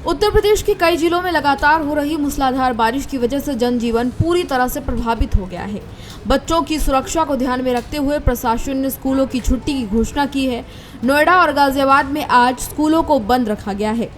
उत्तर प्रदेश के कई जिलों में लगातार हो रही मूसलाधार बारिश की वजह से जनजीवन पूरी तरह से प्रभावित हो गया है। बच्चों की सुरक्षा को ध्यान में रखते हुए प्रशासन ने स्कूलों की छुट्टी की घोषणा की है। नोएडा और गाजियाबाद में आज स्कूलों को बंद रखा गया है।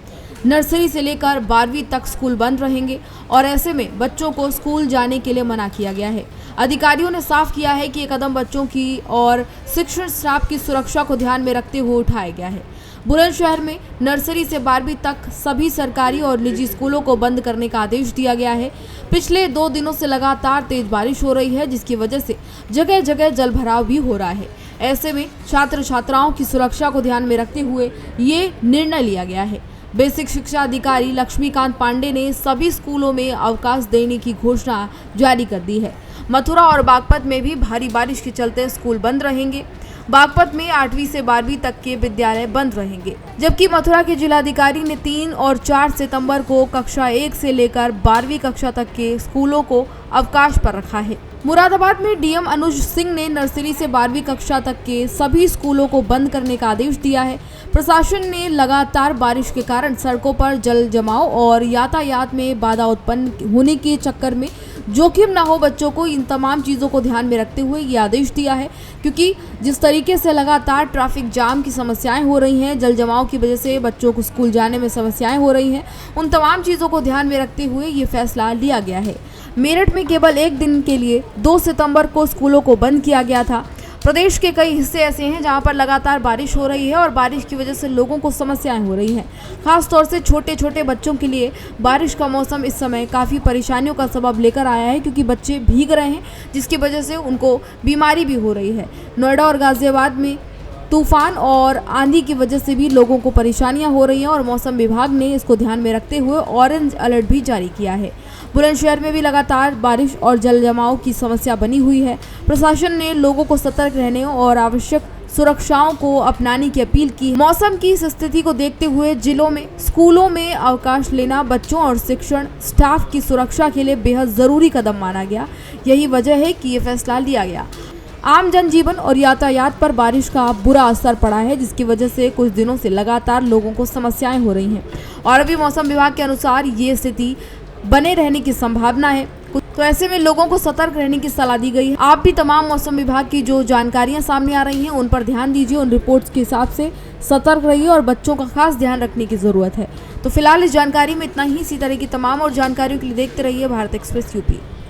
नर्सरी से लेकर 12वीं तक स्कूल बंद रहेंगे और ऐसे में बच्चों को स्कूल जाने के लिए मना किया गया है। अधिकारियों ने साफ किया है कि ये कदम बच्चों की और शिक्षण स्टाफ की सुरक्षा को ध्यान में रखते हुए उठाया गया है। बुलंदशहर में नर्सरी से 12वीं तक सभी सरकारी और निजी स्कूलों को बंद करने का आदेश दिया गया है। पिछले 2 दिनों से लगातार तेज बारिश हो रही है, जिसकी वजह से जगह जगह जलभराव भी हो रहा है। ऐसे में छात्र छात्राओं की सुरक्षा को ध्यान में रखते हुए ये निर्णय लिया गया है। बेसिक शिक्षा अधिकारी लक्ष्मीकांत पांडे ने सभी स्कूलों में अवकाश देने की घोषणा जारी कर दी है। मथुरा और बागपत में भी भारी बारिश के चलते स्कूल बंद रहेंगे। बागपत में 8वीं से 12वीं तक के विद्यालय बंद रहेंगे, जबकि मथुरा के जिलाधिकारी ने 3 और 4 सितंबर को कक्षा 1 से लेकर 12वीं कक्षा तक के स्कूलों को अवकाश पर रखा है। मुरादाबाद में डीएम अनुज सिंह ने नर्सरी से 12वीं कक्षा तक के सभी स्कूलों को बंद करने का आदेश दिया है। प्रशासन ने लगातार बारिश के कारण सड़कों पर जल जमाव और यातायात में बाधा उत्पन्न होने के चक्कर में जोखिम न हो बच्चों को, इन तमाम चीज़ों को ध्यान में रखते हुए ये आदेश दिया है। क्योंकि जिस तरीके से लगातार ट्रैफिक जाम की समस्याएं हो रही हैं, जल जमाव की वजह से बच्चों को स्कूल जाने में समस्याएं हो रही हैं, उन तमाम चीज़ों को ध्यान में रखते हुए ये फैसला लिया गया है। मेरठ में केवल 1 दिन के लिए 2 सितंबर को स्कूलों को बंद किया गया था। प्रदेश के कई हिस्से ऐसे हैं जहां पर लगातार बारिश हो रही है और बारिश की वजह से लोगों को समस्याएं हो रही हैं। खास तौर से छोटे छोटे बच्चों के लिए बारिश का मौसम इस समय काफ़ी परेशानियों का सबब लेकर आया है, क्योंकि बच्चे भीग रहे हैं, जिसकी वजह से उनको बीमारी भी हो रही है। नोएडा और गाजियाबाद में तूफान और आंधी की वजह से भी लोगों को परेशानियां हो रही हैं और मौसम विभाग ने इसको ध्यान में रखते हुए ऑरेंज अलर्ट भी जारी किया है। बुलंदशहर में भी लगातार बारिश और जल जमाव की समस्या बनी हुई है। प्रशासन ने लोगों को सतर्क रहने और आवश्यक सुरक्षाओं को अपनाने की अपील की। मौसम की इस स्थिति को देखते हुए जिलों में स्कूलों में अवकाश लेना बच्चों और शिक्षण स्टाफ की सुरक्षा के लिए बेहद ज़रूरी कदम माना गया। यही वजह है कि ये फैसला लिया गया। आम जनजीवन और यातायात पर बारिश का बुरा असर पड़ा है, जिसकी वजह से कुछ दिनों से लगातार लोगों को समस्याएं हो रही हैं और अभी मौसम विभाग के अनुसार ये स्थिति बने रहने की संभावना है। तो ऐसे में लोगों को सतर्क रहने की सलाह दी गई है। आप भी तमाम मौसम विभाग की जो जानकारियां सामने आ रही हैं उन पर ध्यान दीजिए, उन रिपोर्ट्स के हिसाब से सतर्क रहिए और बच्चों का खास ध्यान रखने की ज़रूरत है। तो फिलहाल इस जानकारी में इतना ही। इसी तरह की तमाम और जानकारियों के लिए देखते रहिए भारत एक्सप्रेस यूपी।